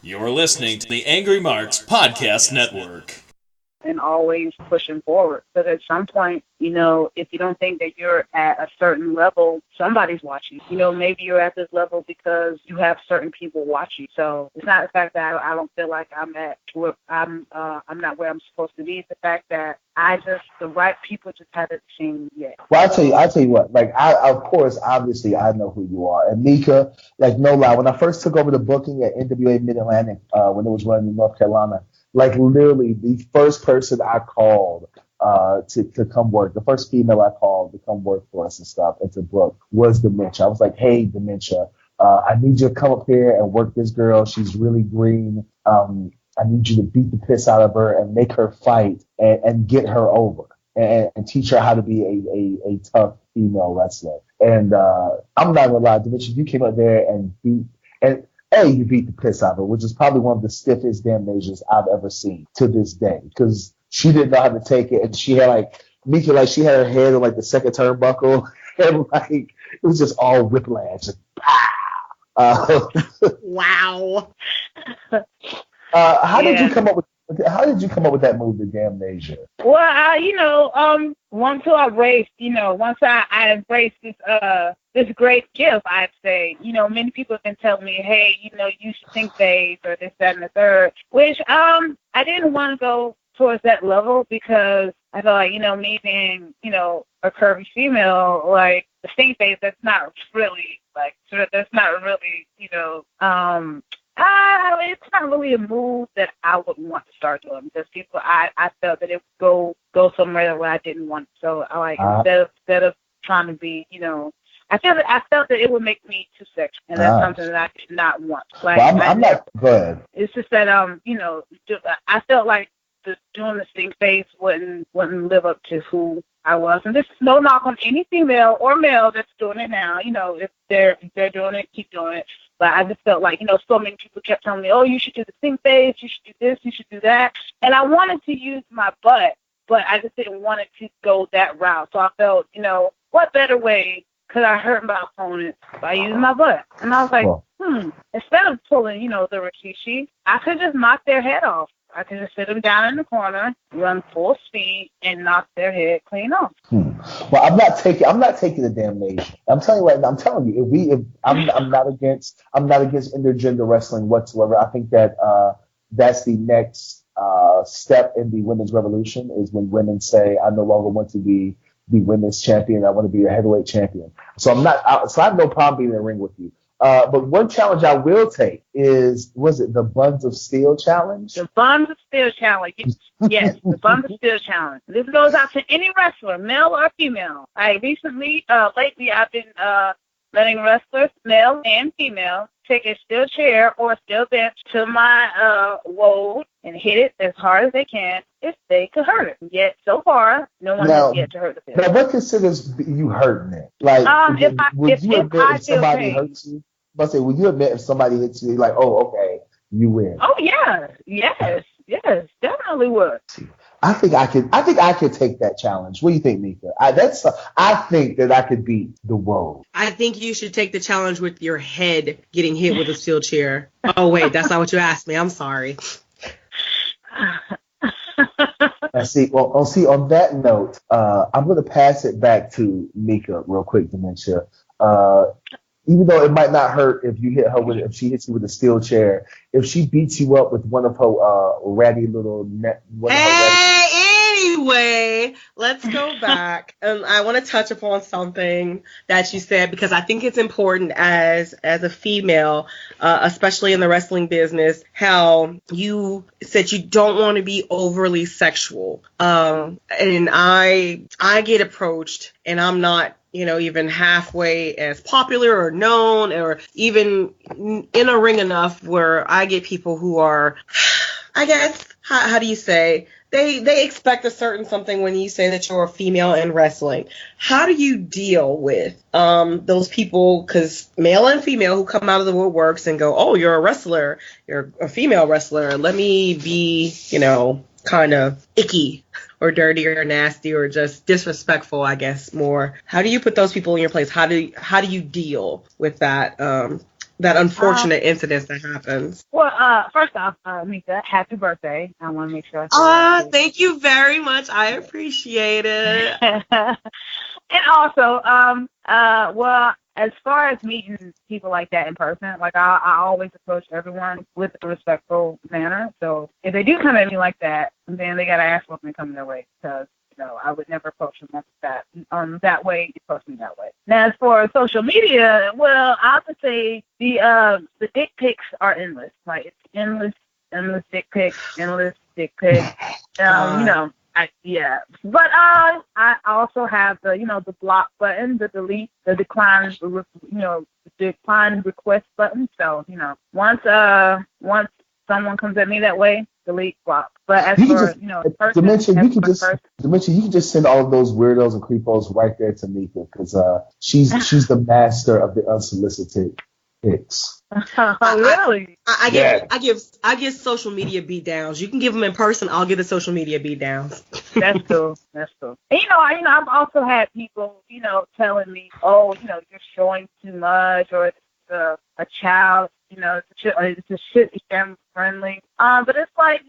You're listening to the Angry Marks Podcast Network. And always pushing forward. Because at some point, if you don't think that you're at a certain level, somebody's watching. Maybe you're at this level because you have certain people watching. So it's not the fact that I don't feel like I'm not where I'm supposed to be. It's the fact that the right people just haven't seen yet. Well, I'll tell you what, of course, obviously, I know who you are. And Mika, no lie, when I first took over the booking at NWA Mid-Atlantic, when it was running in North Carolina, literally the first person I called to come work, the first female I called to come work for us and stuff and to book was Dementia. I was like, hey, Dementia, I need you to come up here and work this girl. She's really green. I need you to beat the piss out of her and make her fight and get her over and teach her how to be a tough female wrestler. And I'm not gonna lie, Dementia, you came up there and you beat the piss out of her, which is probably one of the stiffest damnations I've ever seen to this day, because she didn't know how to take it, and she had Mika, she had her head on the second turnbuckle, and it was just all whiplash. Wow. How did you come up with that move, the Damnasia? Well, once I embraced this great gift, I'd say, many people can tell me, hey, you should think phase or this, that, and the third, which I didn't want to go towards that level because I felt like, me being, a curvy female, the stink phase, that's not really, it's not really a move that I would want to start doing because I felt that it would go somewhere where I didn't want. So instead of trying to be, I felt that it would make me too sexual, and that's something that I did not want. I'm not good. It's just that I felt like doing the stink face wouldn't live up to who I was, and this is no knock on any female or male that's doing it now. If they're doing it, keep doing it. But I just felt like, so many people kept telling me, oh, you should do the stink face, you should do this, you should do that. And I wanted to use my butt, but I just didn't want it to go that route. So I felt, what better way could I hurt my opponent by using my butt? And I was like, instead of pulling, the Rikishi, I could just knock their head off. I could just sit them down in the corner, run full speed, and knock their head clean off. Well, I'm not taking the damnation. I'm telling you right now. I'm telling you, I'm not against intergender wrestling whatsoever. I think that that's the next step in the women's revolution is when women say, I no longer want to be the women's champion. I want to be a heavyweight champion. So I have no problem being in the ring with you. But one challenge I will take is, was it the Buns of Steel challenge? The Buns of Steel challenge. Yes, the Buns of Steel challenge. This goes out to any wrestler, male or female. Lately, I've been letting wrestlers, male and female, take a steel chair or a steel bench to my woad and hit it as hard as they can if they could hurt it. Yet, so far, no one has yet to hurt the bench. Now, what considers you hurting it? Would you admit if somebody hurts you? Would you admit if somebody hits you, okay, you win? Oh yeah, yes, definitely would. I think I could take that challenge. What do you think, Mika? I think that I could beat the Woad. I think you should take the challenge with your head getting hit with a steel chair. Oh wait, that's not what you asked me. I'm sorry. On that note, I'm going to pass it back to Mika real quick, Dementia. Even though it might not hurt if you hit her if she hits you with a steel chair, if she beats you up with one of her ratty little net. Anyway, let's go back. I want to touch upon something that you said because I think it's important as a female, especially in the wrestling business, how you said you don't want to be overly sexual. And I get approached, and I'm not, even halfway as popular or known or even in a ring enough where I get people who are, I guess, how do you say, they expect a certain something when you say that you're a female in wrestling. How do you deal with those people, because male and female, who come out of the woodworks and go, oh, you're a wrestler, you're a female wrestler, let me be, kind of icky or dirty or nasty or just disrespectful, I guess, more. How do you put those people in your place? How do you deal with that that unfortunate incident that happens. Well, first off, Mika, happy birthday. I want to make sure I say Thank you very much. I appreciate it. And also, well, as far as meeting people like that in person, like I always approach everyone with a respectful manner. So if they do come at me like that, then they gotta ask what's been coming their way, because I would never approach them like that. That way, you approach me that way. Now, as for social media, well, I have to say the dick pics are endless. Like it's endless dick pics, endless dick pics. But I also have the block button, the delete, the decline, the decline request button. So once someone comes at me that way, delete, block. But as for person, Dementia, you can just send all of those weirdos and creepos right there to Mika, because she's the master of the unsolicited pics. Really? I give social media beat downs. You can give them in person. I'll give the social media beat downs. That's cool. And, I've also had people, telling me, oh, you're showing too much, or it's a child, it's a shit family friendly. But it's like,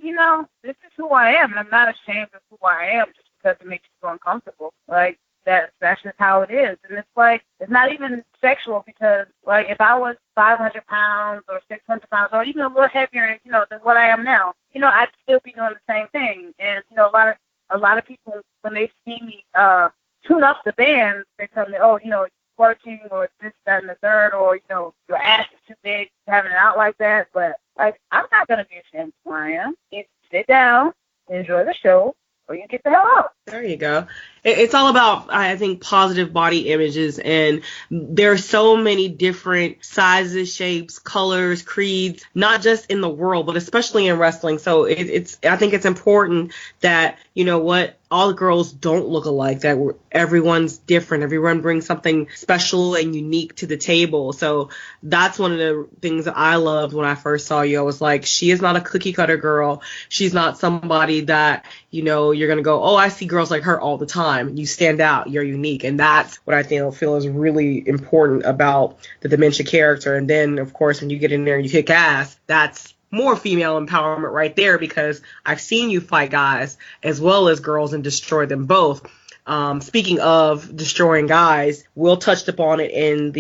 this is who I am, and I'm not ashamed of who I am just because it makes you feel uncomfortable. Like, that's just how it is. And it's like, it's not even sexual, because like if I was 500 pounds or 600 pounds or even a little heavier, than what I am now, I'd still be doing the same thing. And, a lot of people, when they see me tune up the band, they tell me, oh, it's working, or this, that, and the third, or, your ass is too big, having it out like that. But like, I'm not going to be ashamed of who I am. You sit down, enjoy the show, or you get the hell out. There you go. It's all about, I think, positive body images, and there are so many different sizes, shapes, colors, creeds, not just in the world, but especially in wrestling. So I think it's important that, all girls don't look alike, that everyone's different. Everyone brings something special and unique to the table. So that's one of the things that I loved when I first saw you. I was like, she is not a cookie cutter girl. She's not somebody that, you're going to go, oh, I see girls like her all the time. You stand out. You're unique. And that's what I feel is really important about the Dementia character. And then, of course, when you get in there and you kick ass, that's more female empowerment right there, because I've seen you fight guys as well as girls and destroy them both. Speaking of destroying guys, Will touched upon it in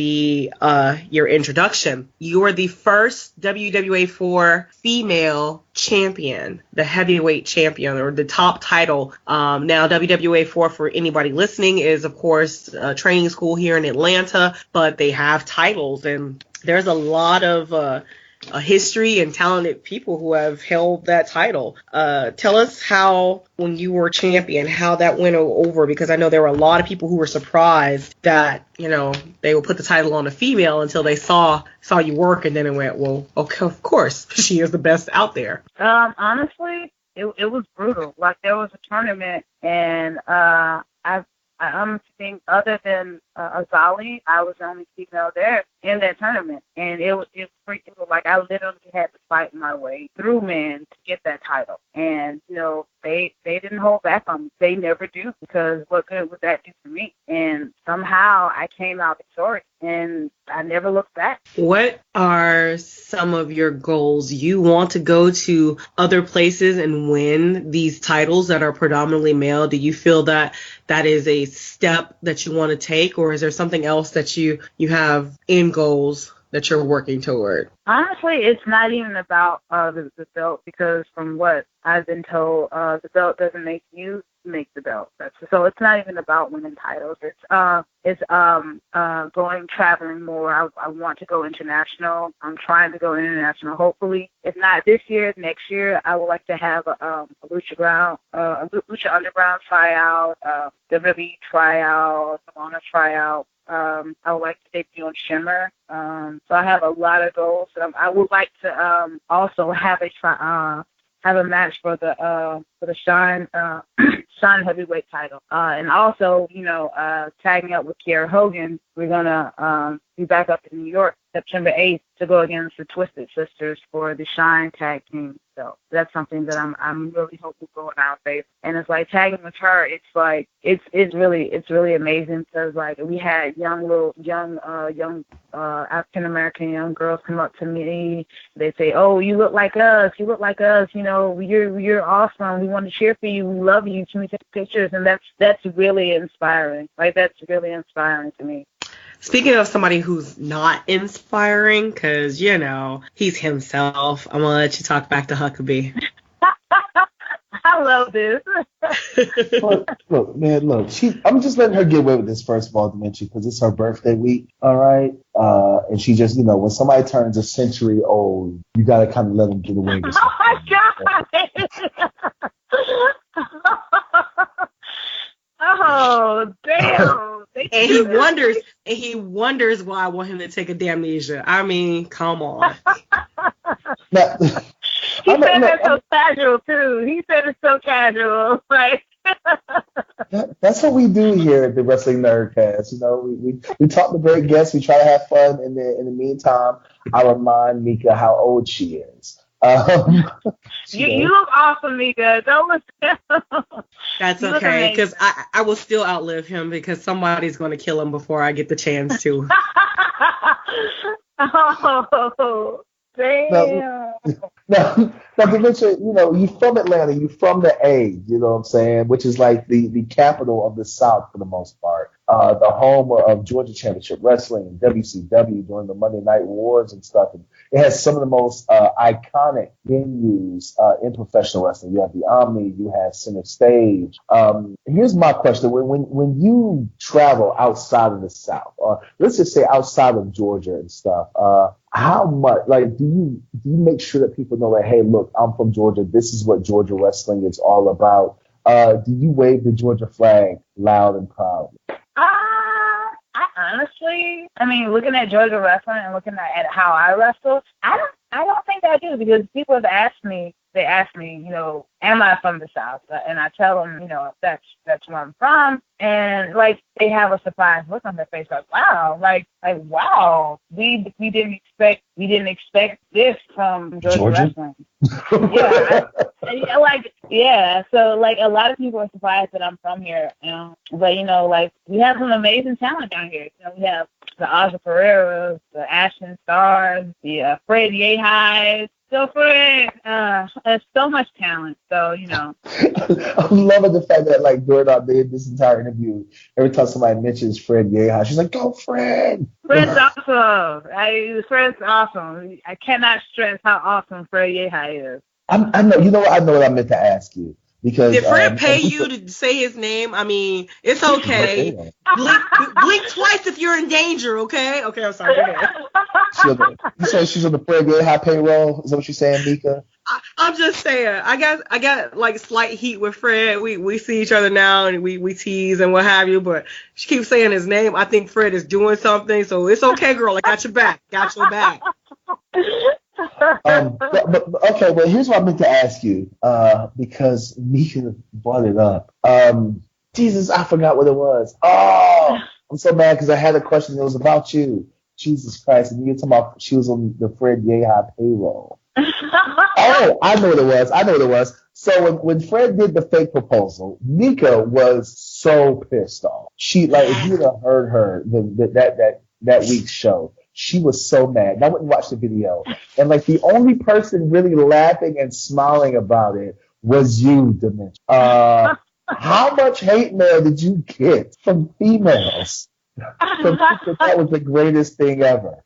your introduction. You are the first WWA4 female champion, the heavyweight champion, or the top title. Now, WWA4, for anybody listening, is, of course, a training school here in Atlanta, but they have titles, and there's a lot of a history and talented people who have held that title. Tell us how, when you were champion, how that went over, because I know there were a lot of people who were surprised that, they would put the title on a female until they saw you work, and then it went, well, okay, of course, she is the best out there. Honestly, it was brutal. Like, there was a tournament, and I'm thinking, other than Azali, I was the only female there in that tournament, and it was freaking like I literally had to fight my way through men to get that title. And they didn't hold back on me. They never do, because what good would that do for me? And somehow I came out victorious, and I never looked back. What are some of your goals? You want to go to other places and win these titles that are predominantly male? Do you feel that is a step that you want to take, or is there something else that you have in goals that you're working toward? Honestly, it's not even about the belt, because from what I've been told, the belt doesn't make you, make the belt. So it's not even about winning titles. It's going traveling more. I want to go international. I'm trying to go international. Hopefully, if not this year, next year, I would like to have a Lucha Underground tryout, WWE tryout, Savannah tryout. I would like to debut on Shimmer. So I have a lot of goals. I would like to also have a match for the Shine heavyweight title. And also, tagging up with Kiera Hogan, we're gonna be back up in New York September 8th to go against the Twisted Sisters for the Shine Tag Team. So that's something that I'm really hoping for in our favor. And it's like tagging with her, it's like it's really amazing because like we had young African American young girls come up to me. They say, "Oh, you look like us. You look like us. You know, you're awesome. We want to cheer for you. We love you. Can we take pictures?" And that's really inspiring. Like that's really inspiring to me. Speaking of somebody who's not inspiring, because, you know, he's himself, I'm going to let you talk back to Huckabee. I love this. look, man, look. I'm just letting her get away with this, first of all, Dementia, because it's her birthday week, all right? And she just, you know, when somebody turns a century old, you got to kind of let them get away with Oh, my God. Oh, damn. And he wonders why I want him to take a damnesia. I mean, come on. Now, he said that's so casual, too. He said it's so casual. Like, that's what we do here at the Wrestling Nerdcast. You know, we talk to great guests. We try to have fun. In the meantime, I remind Mika how old she is. You look awesome, Mika. Don't listen. That's okay, because I will still outlive him because somebody's going to kill him before I get the chance to. Oh, damn. Now, Dementia, you know, you from Atlanta, you from the A, you know what I'm saying, which is like the capital of the South for the most part. The home of Georgia Championship Wrestling, WCW during the Monday Night Wars and stuff. And it has some of the most iconic venues in professional wrestling. You have the Omni, you have Center Stage. Here's my question: when you travel outside of the South, or let's just say outside of Georgia and stuff, how much, like, do you make sure that people know that, hey, look, I'm from Georgia. This is what Georgia wrestling is all about. Do you wave the Georgia flag loud and proud? I mean, looking at Georgia wrestling and looking at how I wrestle, I don't think I do, because people have asked me, you know, am I from the South? And I tell them, you know, that's where I'm from. And like, they have a surprised look on their face, like, wow, wow, we didn't expect this from Georgia wrestling. Yeah. So like, a lot of people are surprised that I'm from here, you know. But you know, like, we have some amazing talent down here. You know, we have the Aja Pereiras, the Ashton Stars, the Fred Yehai. So Fred, there's so much talent. So, you know. I'm loving the fact that, like, during this entire interview, every time somebody mentions Fred Yehai, she's like, "Go, Fred!" Fred's awesome. Fred's awesome. I cannot stress how awesome Fred Yehai is. I know. You know what? I know what I meant to ask you. Because, did Fred pay you to say his name? I mean, it's okay. Blink twice if you're in danger, okay? Okay, I'm sorry. Go ahead. You say she's on the Fred Yehai payroll? Is that what you're saying, Mika? I'm just saying. I got like slight heat with Fred. We see each other now and we tease and what have you, but she keeps saying his name. I think Fred is doing something, so it's okay, girl. I got your back. Got your back. Okay, well, here's what I meant to ask you, because Mika brought it up. Jesus, I forgot what it was. Oh, I'm so mad because I had a question that was about you. Jesus Christ, and you were talking about she was on the Fred Yehai payroll. Oh, I know what it was. So when Fred did the fake proposal, Mika was so pissed off. She, like, if you'd have heard her that week's show, she was so mad. And I went and watched the video. And, like, the only person really laughing and smiling about it was you, Dementia. How much hate mail did you get from females? That was the greatest thing ever.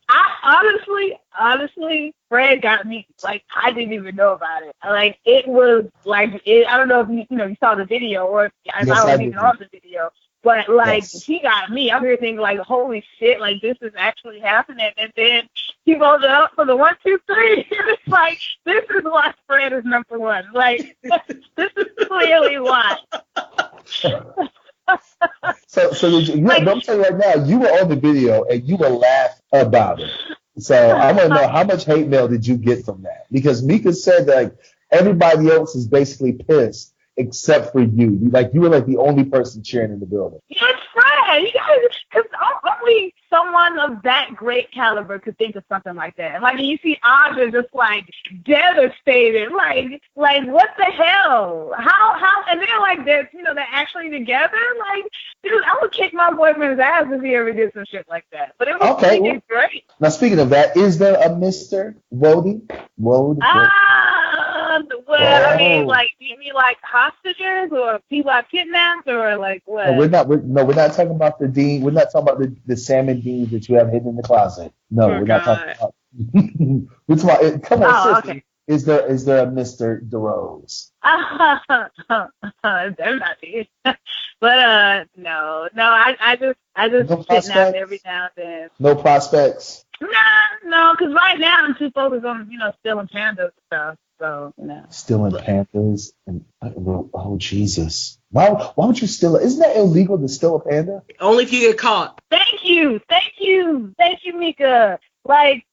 Honestly, Fred got me. Like, I didn't even know about it. Like, it was like, I don't know if you saw the video, or if I was even on the video. But, like, He got me. I'm here thinking, like, holy shit, like, this is actually happening. And then he goes up for the 1, 2, 3. And it's like, this is why Fred is number one. Like, this is clearly why. So did you, I'm telling you right now, you were on the video and you will laugh about it. So I want to know, how much hate mail did you get from that? Because Mika said that, like, everybody else is basically pissed except for you. You were like the only person cheering in the building. It's Fred. You guys, because only someone of that great caliber could think of something like that. Like, you see Audra just like devastated, like what the hell? How? And they're like, they're actually together. Like, dude, I would kick my boyfriend's ass if he ever did some shit like that. But it was really great. Now, speaking of that, is there a Mr. Wody? Well, I mean, like, do you mean like hostages or people I've kidnapped or like what? No, we're not talking about the Dean. We're not talking about the salmon beans that you have hidden in the closet. No, we're not talking about. We're talking about. Come on, sister. Okay. Is there a Mr. DeRose? They're not here. But no. I just kidnap every now and then. No prospects. No, because right now I'm too focused on stealing pandas and stuff. So stealing pandas and oh Jesus! Why would you steal it? Isn't that illegal to steal a panda? Only if you get caught. Thank you, Mika. Like,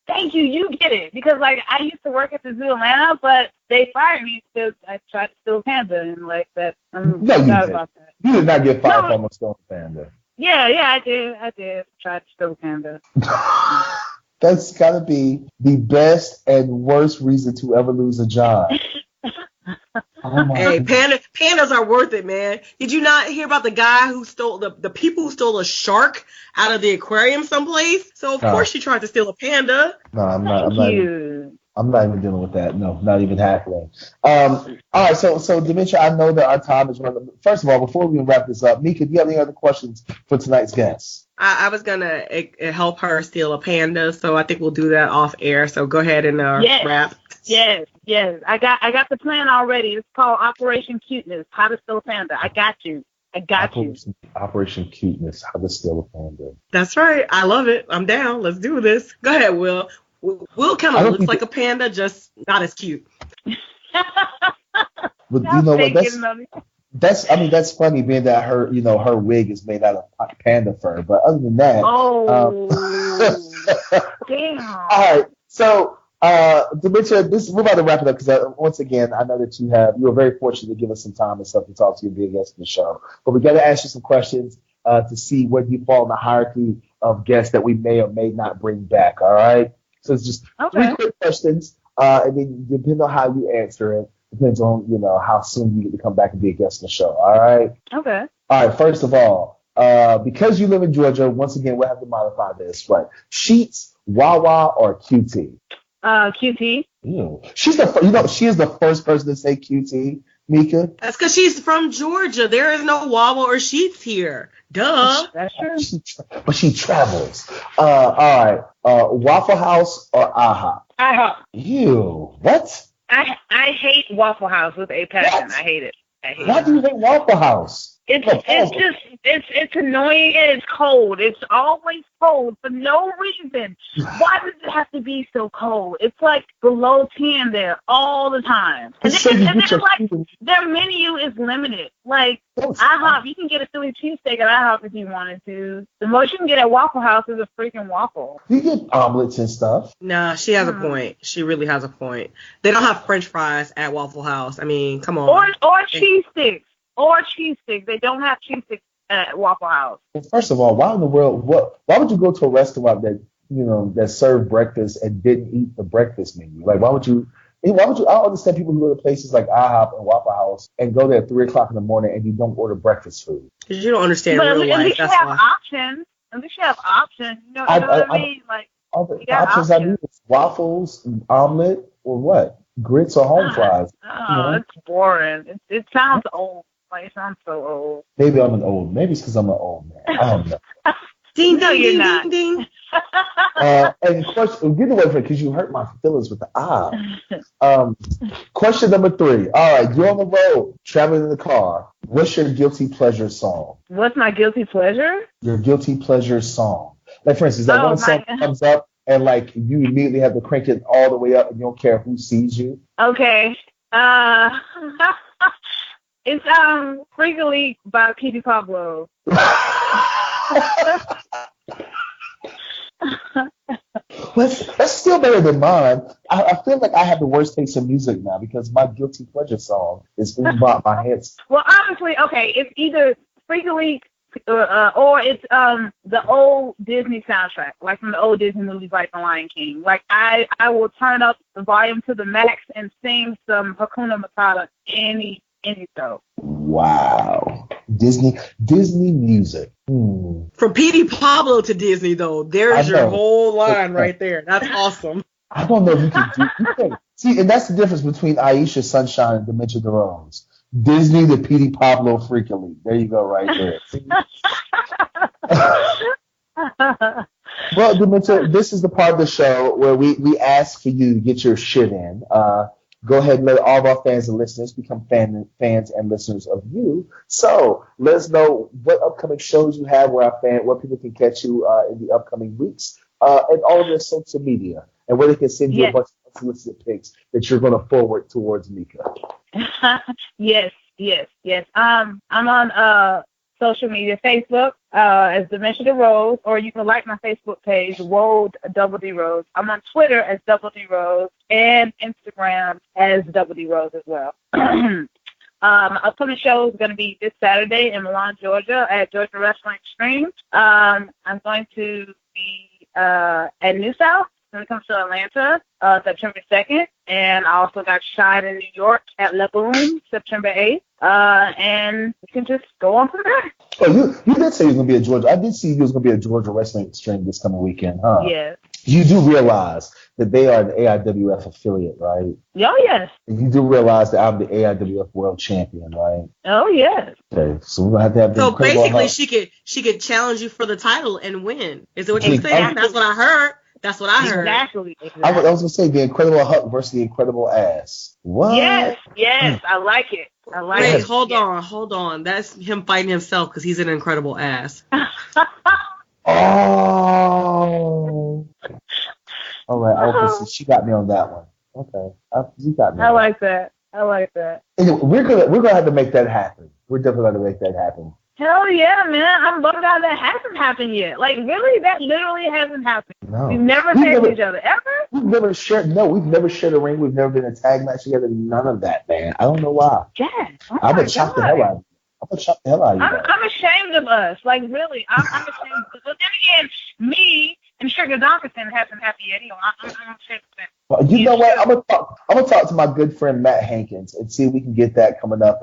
thank you. You get it because like I used to work at the zoo Atlanta, but they fired me because I tried to steal a panda and like that. I'm sorry about that. You did not get fired from a stolen panda. Yeah, I did. Tried to steal a panda. That's gotta be the best and worst reason to ever lose a job. Hey, pandas are worth it, man. Did you not hear about the guy who stole the people who stole a shark out of the aquarium someplace? So of course she tried to steal a panda. No, I'm not even dealing with that. No, not even happening. All right, so Dementia, I know that our time is running. First of all, before we wrap this up, Mika, do you have any other questions for tonight's guest? I was gonna help her steal a panda, so I think we'll do that off air. So go ahead and wrap. Yes. I got the plan already. It's called Operation Cuteness: How to Steal a Panda. I got you. Operation Cuteness: How to Steal a Panda. That's right. I love it. I'm down. Let's do this. Go ahead, Will. Will kind of looks like a panda, just not as cute. But you know what? That's funny, being that her wig is made out of panda fur. But other than that, damn. All right, so Dementia, we're about to wrap it up because once again, I know that you were very fortunate to give us some time and stuff to talk to you and be a guest in the show. But we got to ask you some questions to see where you fall in the hierarchy of guests that we may or may not bring back. All right. So it's just 3 quick questions, and then depending on how you answer it, depends on how soon you get to come back and be a guest in the show. All right. Okay. All right. First of all, because you live in Georgia, once again we'll have to modify this. Right? Sheets, Wawa, or QT? QT. Ew. She is the first person to say QT. Mika? That's because she's from Georgia. There is no Wawa or Sheets here. Duh. That's true. But she travels. All right. Waffle House or IHOP? IHOP. Ew. What? I hate Waffle House with a passion. I hate it. Why do you hate Waffle House? It's annoying and it's cold. It's always cold for no reason. Why does it have to be so cold? It's like below 10 there all the time. And then like their menu is limited. Like IHOP, you can get a Philly cheesesteak at IHOP if you wanted to. The most you can get at Waffle House is a freaking waffle. You get omelets and stuff. Nah, she has a point. She really has a point. They don't have French fries at Waffle House. I mean, come on. Or cheese sticks. Or cheese sticks. They don't have cheese sticks at Waffle House. Well, first of all, why in the world? Why would you go to a restaurant that served breakfast and didn't eat the breakfast menu? Like, why would you? I don't understand people who go to places like IHOP and Waffle House and go there at 3:00 in the morning and you don't order breakfast food. Because you don't understand real life. At least you have options. At least you have options. You know what I mean? Like, the options I need is waffles, omelet, or what? Grits or home fries. It's boring. It sounds old. Like, it sounds so old. Maybe it's because I'm an old man. I don't know. Ding, no, ding, you're ding, not. ding, ding. And question, get away from it because you hurt my feelings with the eye. Question number 3. All right, you're on the road, traveling in the car. What's your guilty pleasure song? What's my guilty pleasure? Your guilty pleasure song. Like, for instance, that one song comes up and, like, you immediately have to crank it all the way up and you don't care who sees you. Okay. It's Freakily by Petey Pablo. That's still better than mine. I feel like I have the worst taste in music now because my guilty pleasure song is Bop My Head. Well, honestly, okay, it's either Freakily or it's the old Disney soundtrack, like from the old Disney movies, like The Lion King. Like I will turn up the volume to the max and sing some Hakuna Matata any show. Wow. Disney music. From P.D. Pablo to Disney, though, there's your whole line right there. That's awesome. I don't know if you can do. See, and that's the difference between Aisha Sunshine and Dementia DeRose. Disney to P.D. Pablo freakily. There you go, right there. Well, Dementia, this is the part of the show where we ask for you to get your shit in. Go ahead and let all of our fans and listeners become fans and listeners of you. So let us know what upcoming shows you have, where people can catch you in the upcoming weeks, and all of their social media, and where they can send you a bunch of unsolicited pics that you're going to forward towards Mika. Yes. I'm on social media, Facebook as Dementia DeRose, or you can like my Facebook page, Wold Double D Rose. I'm on Twitter as Double D Rose and Instagram as Double D Rose as well. Upcoming show is going to be this Saturday in Milan, Georgia at Georgia Wrestling Extreme. I'm going to be at New South when it comes to Atlanta, September 2nd. And I also got shot in New York at Le Boom, September 8th. And you can just go on from there. Oh, you did say you was going to be at Georgia. I did see you was going to be at Georgia Wrestling Extreme this coming weekend, huh? Yes. You do realize that they are an AIWF affiliate, right? Oh, yes. And you do realize that I'm the AIWF World Champion, right? Oh, yes. Okay, so we're going to have So basically, she could challenge you for the title and win. Is it what you're saying? That's what I heard. That's what I heard. Exactly. I was going to say the Incredible Hulk versus the Incredible Ass. What? Yes. I like it. Wait, hold on. That's him fighting himself because he's an incredible ass. Oh. All right. She got me on that one. Okay. You got me. I like that. Anyway, we're gonna have to make that happen. We're definitely gonna make that happen. Hell yeah, man. I'm bummed out that hasn't happened yet. Like, really? That literally hasn't happened. No. We've never faced each other, ever? We've never shared a ring. We've never been in a tag match together. None of that, man. I don't know why. Yeah. I'm gonna chop the hell out of you. I'm ashamed of us. Like, really. I'm ashamed. But then again, me and Sugar Donkerson hasn't happened yet. I'm ashamed of that. Well, you know what? I'm gonna talk to my good friend Matt Hankins and see if we can get that coming up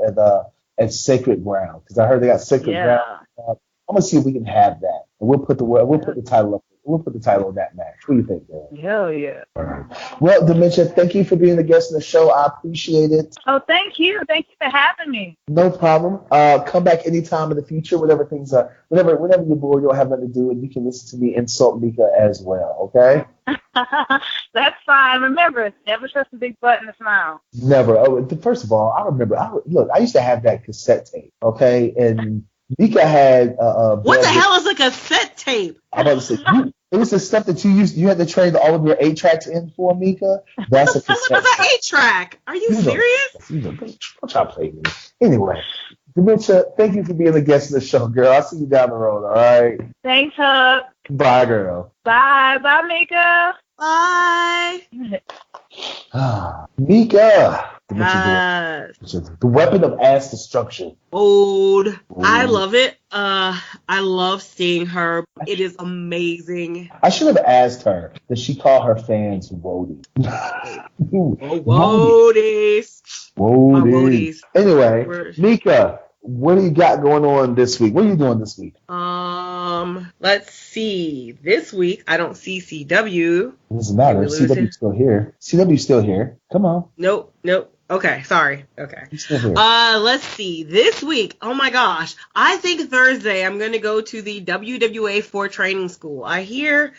at Sacred Ground, because I heard they got Sacred Ground. I'm gonna see if we can have that, and we'll put the title up. We'll put the title on that match. What do you think, man? Hell yeah. All right. Well, Dementia, thank you for being a guest on the show. I appreciate it. Oh, thank you. Thank you for having me. No problem. Come back anytime in the future, whenever you're bored, you don't have nothing to do, and you can listen to me insult Mika as well, okay? That's fine. Remember, never trust a big butt and a smile. Never. Oh, first of all, I remember. I used to have that cassette tape, okay? And Mika had what the hell is a cassette tape? I'm about to say, it was the stuff that you used. You had to trade all of your 8 tracks in for, Mika. That's a cassette. What's an 8 track? Are you serious? Don't try to play me. Anyway, Dementia, thank you for being a guest of the show, girl. I'll see you down the road. All right. Thanks, Hub. Bye, girl. Bye, Mika. Bye. Mika. The weapon of ass destruction. Old. I love it. I love seeing her. It is amazing. I should have asked her, does she call her fans Woadies? Woadies. Anyway, Mika, what do you got going on this week? What are you doing this week? Let's see. This week, I don't see CW. It doesn't matter. CW's still here. CW's still here. Come on. Nope. Okay, sorry. Okay. He's still here. Let's see. This week, oh my gosh, I think Thursday I'm gonna go to the WWA 4 training school. I hear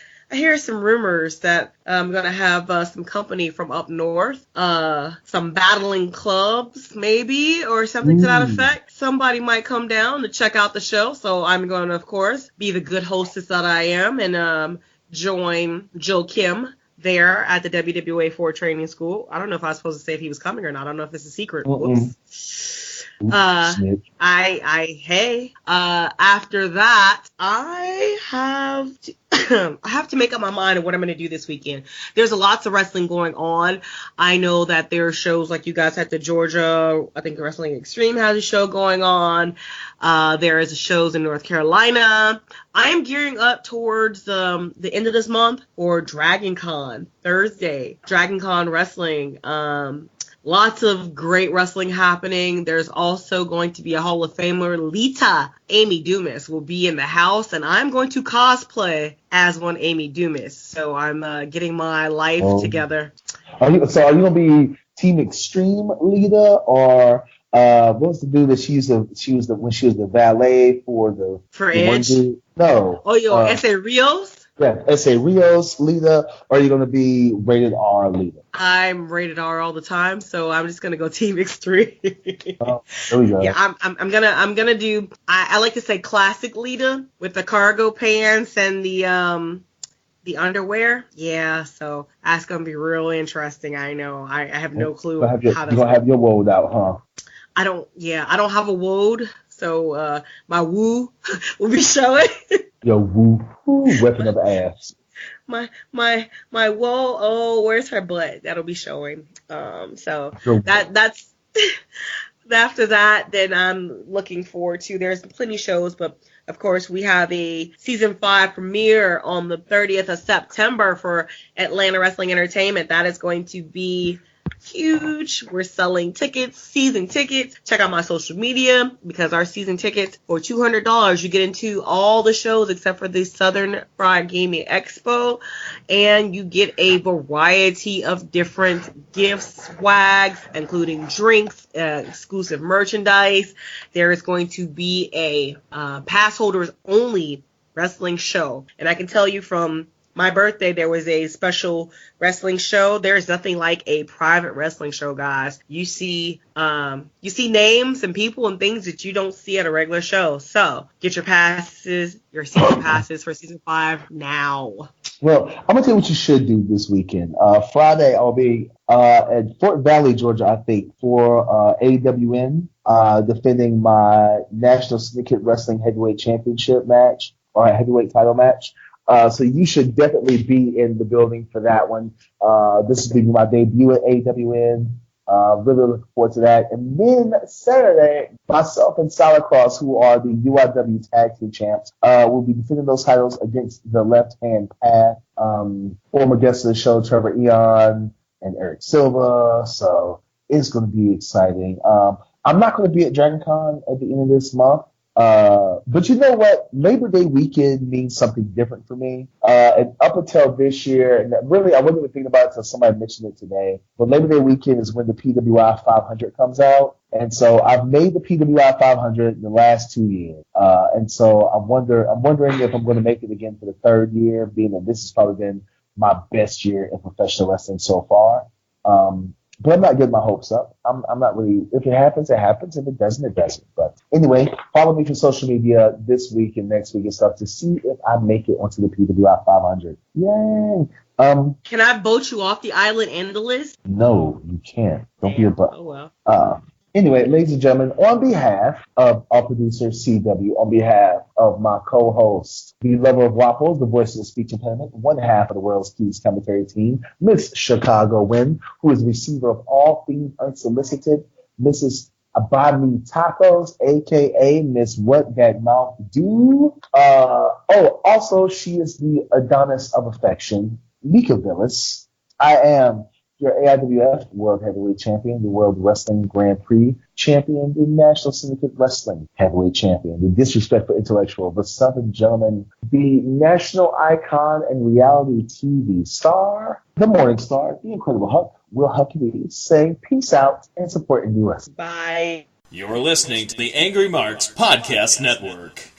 some rumors that I'm gonna have some company from up north, some battling clubs maybe, or something to that effect. Somebody might come down to check out the show, so I'm going to, of course, be the good hostess that I am and join Joe Kim there at the WWA 4 training school. I don't know if I was supposed to say if he was coming or not. I don't know if it's a secret. After that, I have I have to make up my mind on what I'm going to do this weekend. There's lots of wrestling going on. I know that there are shows like you guys at the Georgia, I think Wrestling Extreme has a show going on. There is shows in North Carolina. I am gearing up towards the end of this month for Dragon Con, Thursday. Dragon Con Wrestling. Lots of great wrestling happening. There's also going to be a Hall of Famer, Lita. Amy Dumas will be in the house, and I'm going to cosplay as one Amy Dumas. So I'm getting my life together. Are you going to be Team Extreme Lita, or what was the dude that she was the when she was the valet for Edge? No. Oh, S.A. Rios? Yeah, S.A. Rios, Lita, or are you going to be rated R Lita? I'm rated R all the time, so I'm just gonna go Team Extreme. Oh, there we go. Yeah, I'm gonna do. I like to say classic Lita with the cargo pants and the underwear. Yeah, so that's gonna be real interesting. I know. I have no clue how you're gonna have your woad out, huh? I don't have a woad, so my woo will be showing. Your woo, weapon of ass. My whoa, oh, where's her butt? That'll be showing. So that's after that, then I'm looking forward to, there's plenty of shows, but of course we have a season 5 premiere on the 30th of September for Atlanta Wrestling Entertainment. That is going to be huge. We're selling tickets, season tickets. Check out my social media, because our season tickets for $200, you get into all the shows except for the Southern Fried Gaming Expo, and you get a variety of different gifts, swags, including drinks, exclusive merchandise. There is going to be a pass holders only wrestling show, and I can tell you from my birthday, there was a special wrestling show. There is nothing like a private wrestling show, guys. You see names and people and things that you don't see at a regular show. So get your passes, your season passes for season 5 now. Well, I'm gonna tell you what you should do this weekend. Friday, I'll be at Fort Valley, Georgia, I think, for AWN, defending my National Syndicate Wrestling Heavyweight Championship match, or a heavyweight title match. So you should definitely be in the building for that one. This will be my debut at AWN. Really looking forward to that. And then Saturday, myself and Solid Cross, who are the UIW Tag Team Champs, will be defending those titles against the Left Hand Path. Former guests of the show, Trevor Eon and Eric Silva. So it's going to be exciting. I'm not going to be at Dragon Con at the end of this month. But you know what? Labor Day weekend means something different for me. And up until this year, and really I wasn't even thinking about it until somebody mentioned it today, but Labor Day weekend is when the PWI 500 comes out. And so I've made the PWI 500 in the last 2 years. And so I'm wondering if I'm going to make it again for the third year, being that this has probably been my best year in professional wrestling so far. But I'm not getting my hopes up. I'm not really. If it happens, it happens. If it doesn't, it doesn't. But anyway, follow me for social media this week and next week and stuff to see if I make it onto the PWI 500. Yay! Can I vote you off the island and the list? No, you can't. Don't be a butt. Oh well. Anyway, ladies and gentlemen, on behalf of our producer, CW, on behalf of my co-host, the lover of waffles, the voice of the speech impediment, one half of the world's Keys commentary team, Miss Chicago Wynn, who is the receiver of all things unsolicited, Mrs. Abami Tacos, a.k.a. Miss What That Mouth Do. Also, she is the Adonis of affection, Mika Villas. I am your AIWF World Heavyweight Champion, the World Wrestling Grand Prix Champion, the National Syndicate Wrestling Heavyweight Champion, the Disrespectful Intellectual, the Southern Gentleman, the National Icon and Reality TV Star, the Morning Star, the Incredible Hulk, Will Huckabee, saying peace out and support indie wrestling. Bye. You're listening to the Angry Marks Podcast Network.